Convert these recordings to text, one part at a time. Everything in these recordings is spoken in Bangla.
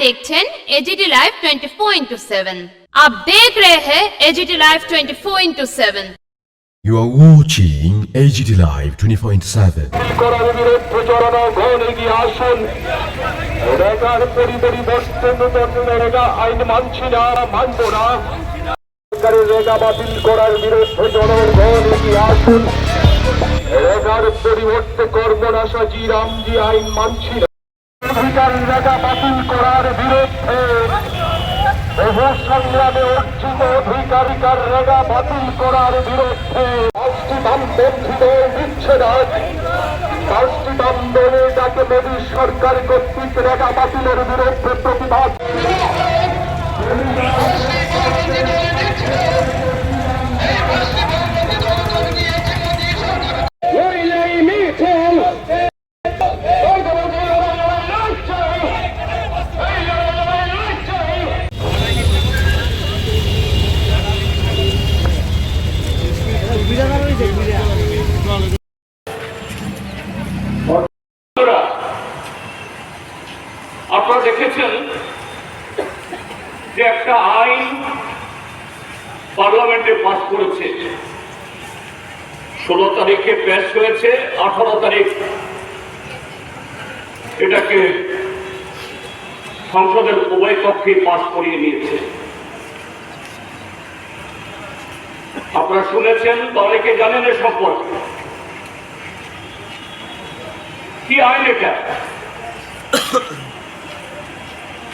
देखছেন एजीटी लाइव 24/7। आप देख रहे हैं AGT live 24/7। You are watching AGT Live 24/7. করার বিরুদ্ধে জড়ানো ঘন এগিয়ে আসুন। রেগার পরিবর্তন রেগা আইন মানছি না, মানব না। সরকারের রেগা বাতিল করার বিরুদ্ধে জনগণ এগিয়ে আসুন। রেগার পরিবর্তে কর্মনাশা জি রামজি আইন মানছি না। অধিকার রেগা বাতিল করার বিরুদ্ধে বহু সংগ্রামে অর্জিত অধিকারিকার রেগা বাতিল করার বিরুদ্ধে পাঁচটি বামপন্থী দল দিচ্ছে না। পাঁচটি বাম দলে যাকে মোদী সরকার কর্তৃক রেগা বাতিলের বিরুদ্ধে প্রতিবাদ আপনারা দেখেছেন যে একটা আইন পার্লামেন্টে পাস করেছে, 16 তারিখে পেশ হয়েছে, 18 তারিখ এটাকে সংসদের উভয় কক্ষে পাস করিয়ে নিয়েছে। আপনারা শুনেছেন, অনেকে জানেন এ সম্পর্কে। কি আইন এটা?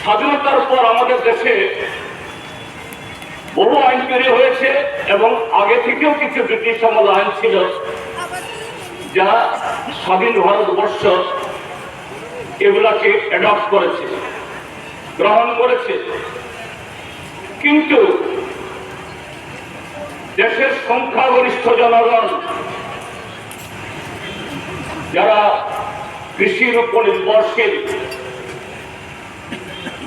স্বাধীনতার পর আমাদের দেশে বহু আইন তৈরি হয়েছে এবং আগে থেকেও কিছু ব্রিটিশ আমল আইন ছিল যা স্বাধীন ভারতবর্ষ এগুলাকে অ্যাডপ্ট করেছে, গ্রহণ করেছে। কিন্তু দেশের সংখ্যাগরিষ্ঠ জনগণ যারা কৃষির উপর নির্ভরশীল,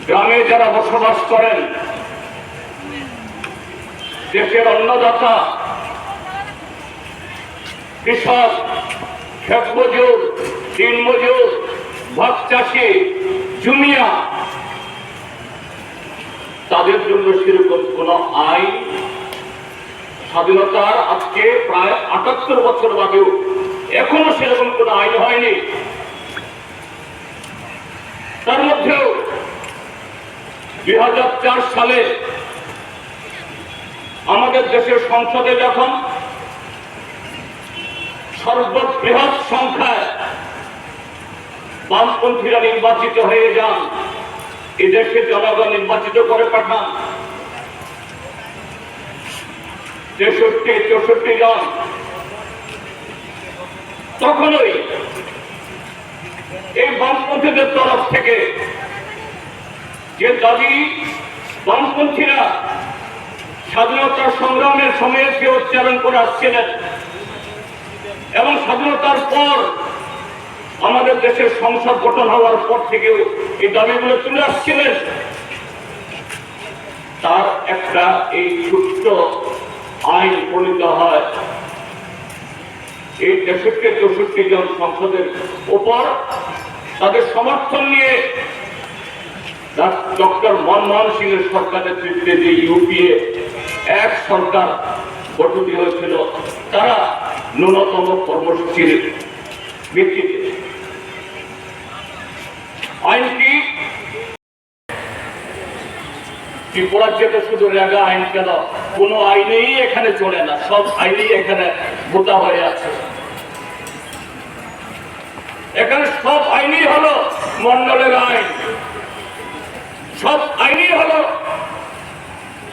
গ্রামে যারা বসবাস করেন, দেশের অন্নদাতা কৃষক, ক্ষেত মজুর, দিন মজুর, ভাত চাষি, জুমিয়া, তাদের জন্য সেরকম কোন আইন স্বাধীনতার আজকে প্রায় 78 বছর বাদেও এখনো সেরকম কোন আইন হয়নি। তার মধ্যেও 2004 সালে আমাদের দেশের সংসদে যখন সর্ববৃহৎ সংখ্যায় বামপন্থীরা নির্বাচিত হয়ে যান, এই দেশের জনগণ নির্বাচিত করে পাঠান 63-64 জন, তখনই এই বামপন্থীদের তরফ থেকে যে দাবি বামপন্থীরা স্বাধীনতার সংগ্রামের সময়ে কে উচ্চারণ করে আসছিলেন এবং স্বাধীনতার পর আমাদের দেশের সংসদ গঠন হওয়ার পর থেকেও এই দাবিগুলো তুলে আসছিলেন, তার একটা এই ছোট্ট আইন প্রণীত হয় এই 63-64 জন সংসদের উপর। তাদের সমর্থন নিয়ে ডক্টর মনমোহন সিং এর সরকার নেতৃত্বে যে ইউপিএ এক সরকার গঠিত হয়েছিল, তারা ন্যূনতম কর্মসূচির ভিত্তিতে আইনটি ত্রিপুরার যেতে শুধু রেগা আইন কেন, কোন আইনেই এখানে চলে না, সব আইনেই এখানে বোতা হয়ে আছে। এখানে সব আইনই হলো মন্ডলের আইন, সব আইনই হলো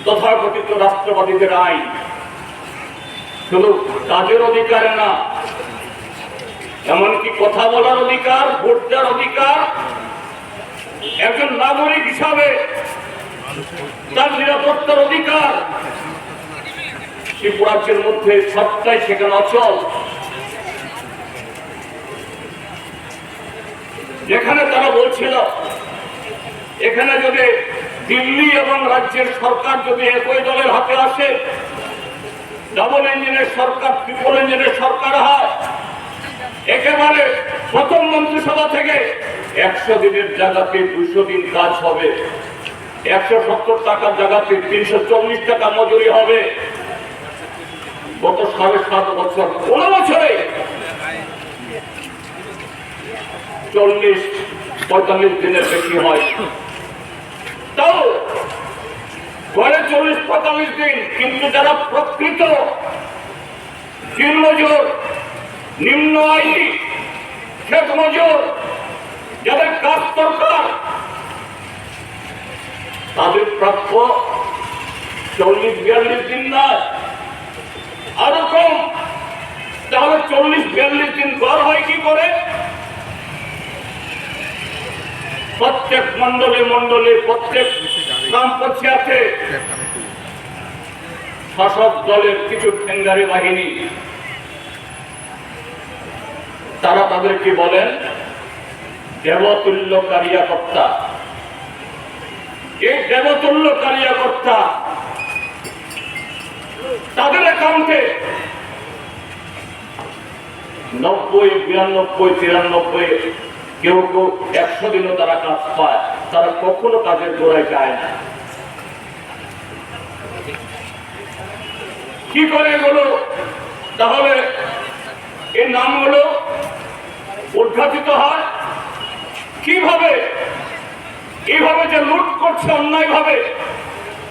তথাকথিত রাষ্ট্রবাদীদের আইন। শুধু কাজের অধিকার না, এমনকি কথা বলার অধিকার, ভোট দেওয়ার অধিকার, একজন নাগরিক হিসাবে তার নিরাপত্তার অধিকার, ত্রিপুরাজ্যের মধ্যে সবটাই সেখানে অচল। যেখানে তারা বলছিল এখানে যদি দিল্লি এবং রাজ্যের সরকার যদি একই দলের হাতে আসে, ডাবল ইঞ্জিনের সরকার, ট্রিপল ইঞ্জিনের সরকার হয়, একেবারে প্রথম মন্ত্রিসভা থেকে 100 দিনের জায়গাতে 200 দিন কাজ হবে, 170 টাকার জায়গাতে 340 টাকা মজুরি হবে। গত 7.5 বছর 15 বছরে 40-45 দিনের বেশি হয়, তাও গড়ে 40-45 দিন। কিন্তু যারা প্রকৃত দিনমজুর, নিম্ন আয়ী, ক্ষেত মজুর, যাদের কাজ দরকার, তাদের প্রাপ্য 40-42 দিন নয়, আরো কম। তাহলে 40-42 দিন গড় হয় কি করে? প্রত্যেক মন্ডলে মন্ডলে, প্রত্যেক গ্রাম পঞ্চায়েতে শাসক দলের কিছু ঠেঙ্গারি বাহিনী, তারা তাদেরকে বলেন দেবতুল্য কার্যকর্তা। এই দেবতুল্য কার্যকর্তা তাদের অ্যাকাউন্টে 90-92-93, কেউ কেউ 100 দিনও তারা কাজ পায়। তারা কখনো কাজের গোড়ায় যায় না। কি করে এগুলো? তাহলে এই নামগুলো উদ্ঘাটিত হয় কিভাবে? এইভাবে যে লুট করছে অন্যায় ভাবে,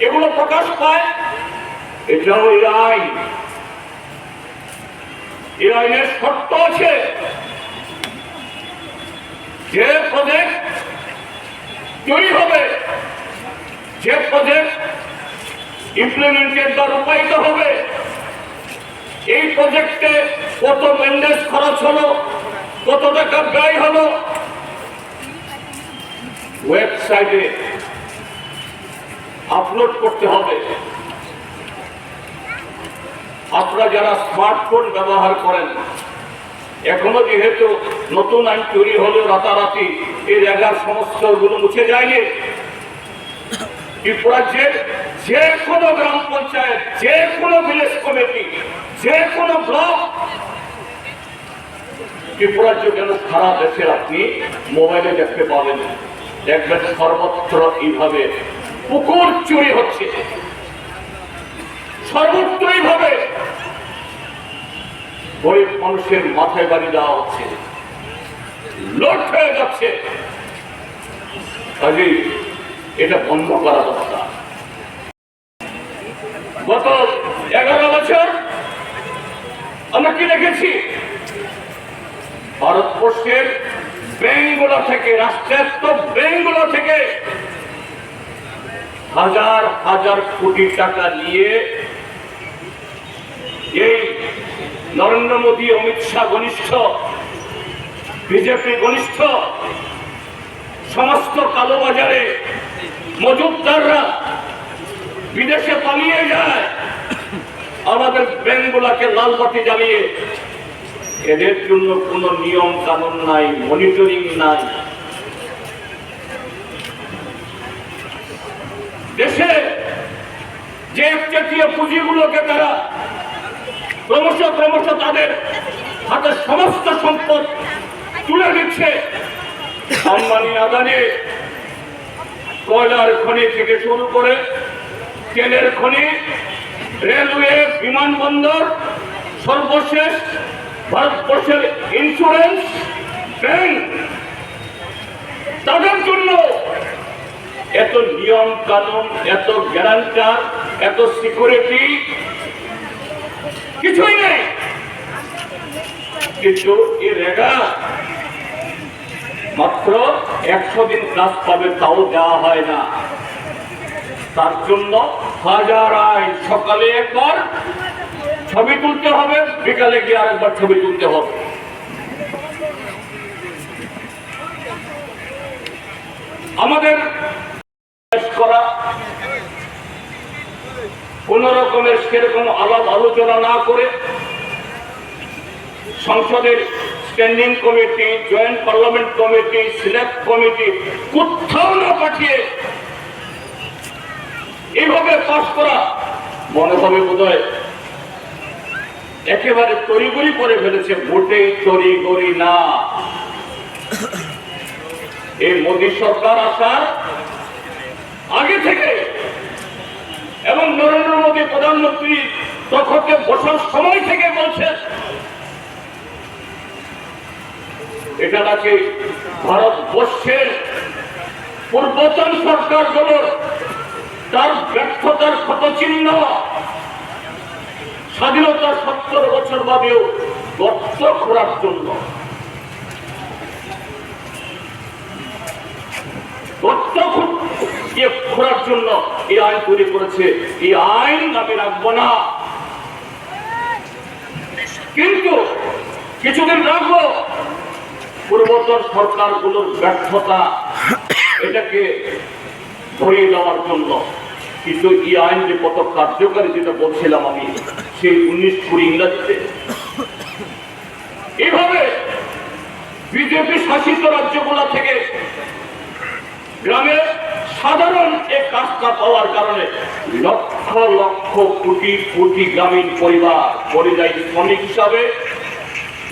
এগুলো প্রকাশ পায়। এটাও এই আইন, এই আইনের শর্ত আছে। যে প্রজেক্ট তৈরি হবে, যে প্রজেক্ট ইমপ্লিমেন্টেড বা রূপায়িত হবে, এই প্রজেক্টে কত মেনটেন্স খরচ হলো, কত টাকা ব্যয় হলো, ওয়েবসাইটে আপলোড করতে হবে। আপনারা যারা স্মার্টফোন ব্যবহার করেন, এখনো যেহেতু নতুন আইন তৈরি হলেও রাতারাতি এই জায়গার সমস্যাগুলো মুছে যায়নি। ত্রিপুরা যে কোনো গ্রাম পঞ্চায়েত, যে কোনো ভিলেজ কমিটি, যে কোনো ব্লক, ত্রিপুরার কেন সারা দেশে আপনি মোবাইলে দেখতে পাবেন, দেখবেন সর্বত্র এইভাবে পুকুর চুরি হচ্ছে, সর্বত্র এইভাবে গরিব মানুষের মাথায় বাড়ি দেওয়া হচ্ছে, লুট হয়ে যাচ্ছে। কাজেই এটা বন্ধ করা দরকার। গত 11 বছর আমরা কি দেখেছি? ভারতবর্ষের ব্যাংকগুলো থেকে, রাষ্ট্রায়ত্ত ব্যাংকগুলো থেকে হাজার হাজার কোটি টাকা নিয়ে এই নরেন্দ্র মোদী, অমিত শাহ ঘনিষ্ঠ, বিজেপি ঘনিষ্ঠ সমস্ত কালোবাজারে মজুতদাররা বিদেশে পালিয়ে যায়, আমাদের ব্যাংকগুলোকে লাল বাতি জ্বালিয়ে। এদের জন্য কোনো নিয়ম কানুন নাই, মনিটরিং নাই। দেশে যে একচেটিয়া পুঁজিগুলোকে তারা ক্রমশ তাদের হাতে সমস্ত সম্পদ তুলে দিচ্ছে। আম্বানি, আদানি, কয়লার খনি থেকে শুরু করে তেলের খনি, রেলওয়ে, বিমানবন্দর, সর্বশেষ ভারতবর্ষের ইন্স্যুরেন্স, ব্যাংক, তাদের জন্য এত নিয়ম কানুন, এত গ্যারান্টার, এত সিকিউরিটি কিছুই নেই। কিন্তু এই রেগা মাত্র 100 দিন কাজ পাবে, তাও দেওয়া হয় না। তার জন্য হাজার আইন, সকালে একবার ছবি তুলতে হবে, বিকালে গিয়ে আরেকবার ছবি তুলতে হবে। আমাদের করা কোন রকমের সেরকম আলাপ আলোচনা না করে সংসদের standing committee, joint parliament committee, select committee কোথাও না পাঠিয়ে এইভাবে পাস করা, মনে হবে বোধহয় একেবারে তড়িগড়ি করে ফেলেছে। ভোটে তড়িগড়ি না, এই মোদী সরকার আসার আগে থেকে এবং নরেন্দ্র মোদী প্রধানমন্ত্রী তখতে বসার সময় থেকে বলছে এটা নাকি ভারতবর্ষের পূর্বতন সরকারগুলোর তার ব্যর্থতার ক্ষতচিহ্ন। স্বাধীনতার 70 বছর বাদেও গর্ত খোঁড়ার জন্য খোঁড়ার জন্য এই আইন তৈরি করেছে। এই আইন আমি রাখবো না, কিন্তু কিছুদিন রাখবো পূর্বতন সরকারগুলোর ব্যর্থতা এটাকে ধরিয়ে দেওয়ার জন্য। কিন্তু এই আইন যে কত কার্যকারী যেটা বলছিলাম আমি, সেই 19 ইংরেজিতে এইভাবে বিজেপি শাসিত রাজ্যগুলো থেকে গ্রামে সাধারণ এই কাজটা পাওয়ার কারণে লক্ষ লক্ষ কোটি কোটি গ্রামীণ পরিবার পরিযায়ী শ্রমিক হিসাবে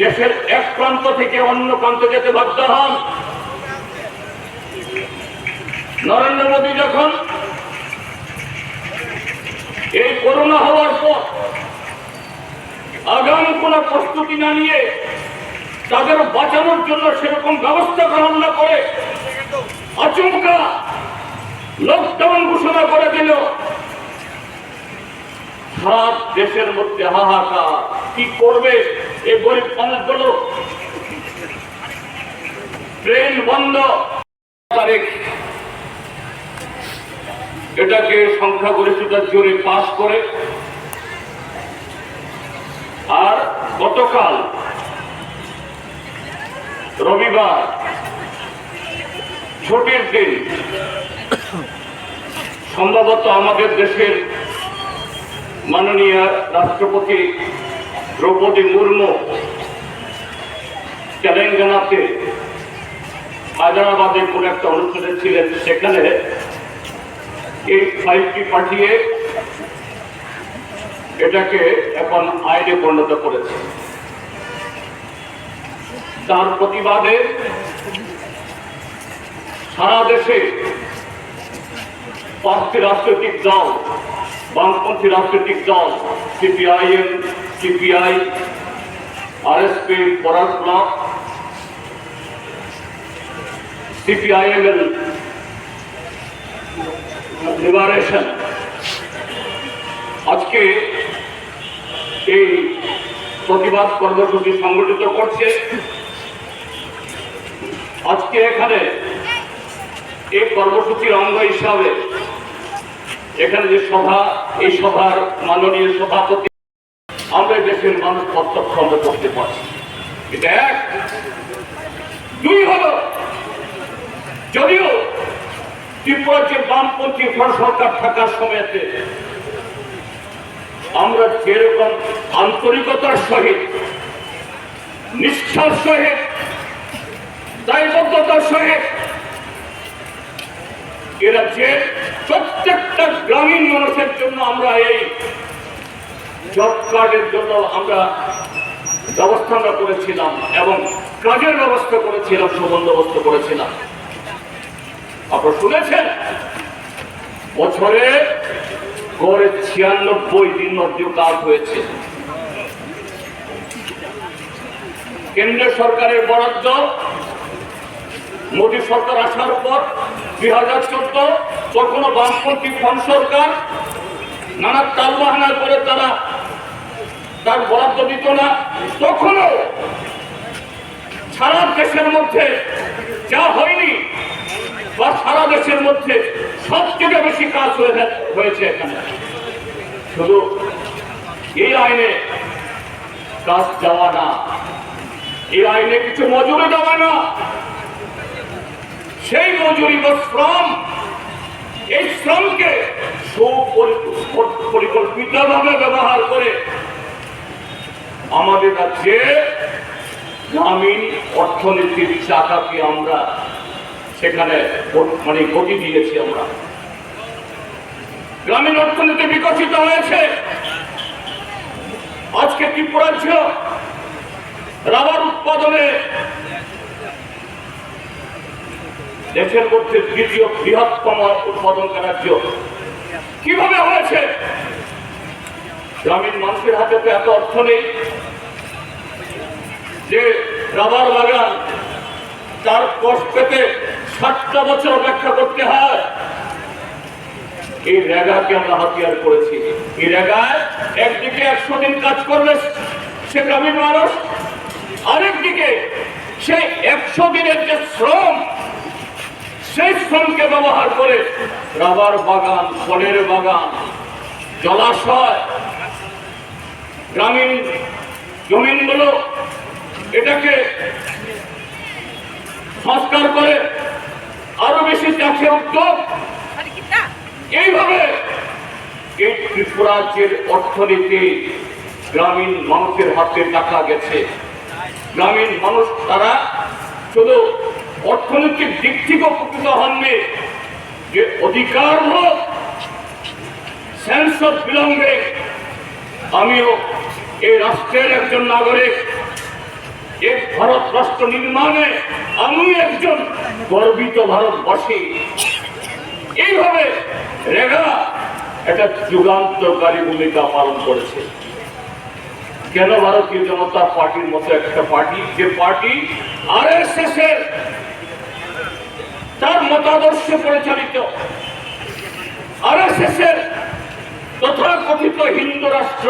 দেশের এক প্রান্ত থেকে অন্য প্রান্তে যেতে বাধ্য হন। নরেন্দ্র মোদী যখন এই করোনা হওয়ার পর আগাম কোন প্রস্তুতি না নিয়ে তাদের বাঁচানোর জন্য সেরকম ব্যবস্থা গ্রহণ না করে আচমকা লকডাউন ঘোষণা করে দিল, সারা দেশের মধ্যে হাহাকার। কি করবে এই গরিব মানুষগুলো? ট্রেন বন্ধ, তারিখ এটাকে সংখ্যাগরিষ্ঠতার জোরে পাস করে। আর গতকাল রবিবার ছুটির দিন, সম্ভবত আমাদের দেশের মাননীয় রাষ্ট্রপতি দ্রৌপদী মুর্মু তেলেঙ্গানাতে হায়দ্রাবাদে কোন একটা অনুষ্ঠানে ছিলেন, সেখানে এই ফাইলটি পাঠিয়ে এটাকে এখন আইনে পরিণত করেছে। তার প্রতিবাদে সারা দেশে 5টি রাজনৈতিক দল, বামপন্থী রাজনৈতিক দল CPIM, CPI, RSP, forward block, CPIM এর লিবারেশন আজকে এই প্রতিবাদ কর্মসূচি সংগঠিত করছে। আজকে এখানে এই কর্মসূচির অঙ্গ হিসাবে এখানে যে সভা, এই সভার মাননীয় সভাপতি, আমরা দেশের মানুষ প্রত্যক্ষ করতে পারছি। এটা এক। 2 হলো, যদিও ত্রিপুরার যে বামপন্থী সরকার থাকার সময়তে আমরা যেরকম আন্তরিকতার সহিত, নিষ্ঠার সহিত, দায়বদ্ধতার সহিত এ রাজ্যের প্রত্যেকটা গ্রামীণ মানুষের জন্য আমরা এই জব কার্ডের জন্য আমরা ব্যবস্থা করেছিলাম এবং কাজের ব্যবস্থা করেছিলাম, সুবন্দোবস্ত করেছিলাম। আপনারা শুনেছেন বছরে গড়ে 96 দিন মধ্যে কাজ হয়েছে। কেন্দ্রীয় সরকারের বরাদ্দ মোদী সরকার আসার পর 2014 তখনও বামপন্থী ফ্রন্ট সরকার নানা তালবাহানা করে তারা তার বরাদ্দ দিত না। তখনও সারা দেশের মধ্যে যা হয়নি বা সারা দেশের মধ্যে সবথেকে বেশি কাজ হয়েছে এখানে। শুধু এই আইনে কাজ দেওয়া না, এই আইনে কিছু মজুরি দেওয়া না, সেই মজুরি বা শ্রম, এই শ্রমকে সুপরিকল্পিতভাবে ব্যবহার করে আমাদের রাজ্যে গ্রামীণ অর্থনীতির চাকাকে আমরা সেখানে মানে গতি দিয়েছি। আমরা গ্রামীণ অর্থনীতি বিকশিত হয়েছে। আজকে ত্রিপুরা রাজ্য রাবার উৎপাদনে দেশের মধ্যে দ্বিতীয় বৃহত্তম উৎপাদনকারী রাজ্য। কিভাবে হয়েছে? গ্রামীণ মানুষের হাতে তো এত অর্থ নেই যে রাবার বাগান তার কোষ পেতে 60টা বছর অপেক্ষা করতে হয়। এই রেগাকে আমরা হাতিয়ার করেছি। এই রেগায় একদিকে 100 দিন কাজ করবে সে গ্রামীণ মানুষ, আরেকদিকে সেই 100 দিনের যে শ্রম, সেই শ্রমকে ব্যবহার করে রাবার বাগান, ফলের বাগান, জলাশয়, গ্রামীণ জমিনগুলো এটাকে সংস্কার করে আরো বেশি চাষের উদ্যোগ। এইভাবে এই ত্রিপুরা রাজ্যের অর্থনীতি গ্রামীণ মানুষের হাতে টাকা গেছে। গ্রামীণ মানুষ তারা শুধু অর্থনৈতিক দিক থেকে উপকৃত হননি, যে অধিকার হোক, সেন্স অফ বিলঙ্গিং, আমিও এই রাষ্ট্রের একজন নাগরিক, এই ভারত রাষ্ট্র নির্মাণে আমি একজন গর্বিত ভারতবাসী। এইভাবে রেগা একটা যুগান্তকারী ভূমিকা পালন করেছে। কেন ভারতীয় জনতা পার্টির মতো একটা পার্টি, যে পার্টি আরএসএস এর তার মতাদর্শে পরিচালিত, আরএসএস এর তথাকথিত হিন্দু রাষ্ট্র,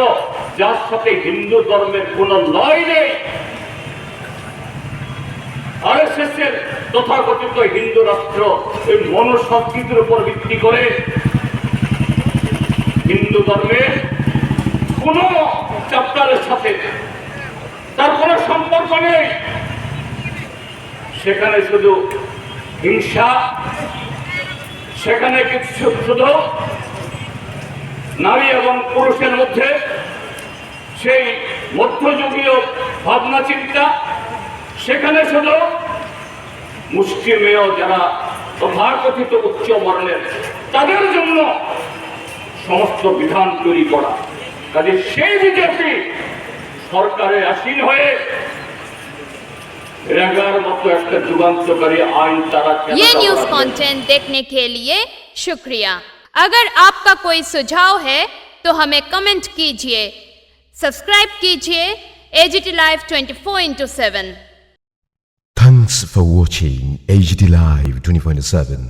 যার সাথে হিন্দু ধর্মের কোন লয় নেই, আরএসএস এর তথাকথিত হিন্দু রাষ্ট্র এই মনুসংস্কৃতির উপর ভিত্তি করে হিন্দু ধর্মের কোন চ্যাপ্টারের সাথে তার কোন সম্পর্ক নেই। সেখানে শুধু হিংসা, সেখানে কিছু শুধু নারী এবং পুরুষের মধ্যে সেই মধ্যযুগীয় ভাবনা চিন্তা, সেখানে শুধু মুসলিমেও যারা তথাকথিত উচ্চ বর্ণের তাদের জন্য সমস্ত বিধান তৈরি করা। কাজে সেই বিজেপি সরকারে আসীন হয়ে রেগার মতো একটা যুগান্তকারী আইন তারা ये न्यूज कंटेंट देखने के लिए शुक्रिया। अगर आपका कोई सुझाव है तो हमें कमेंट कीजिए, सब्सक्राइब कीजिए AGT Live 24/7। Thanks for watching AGT Live 24/7.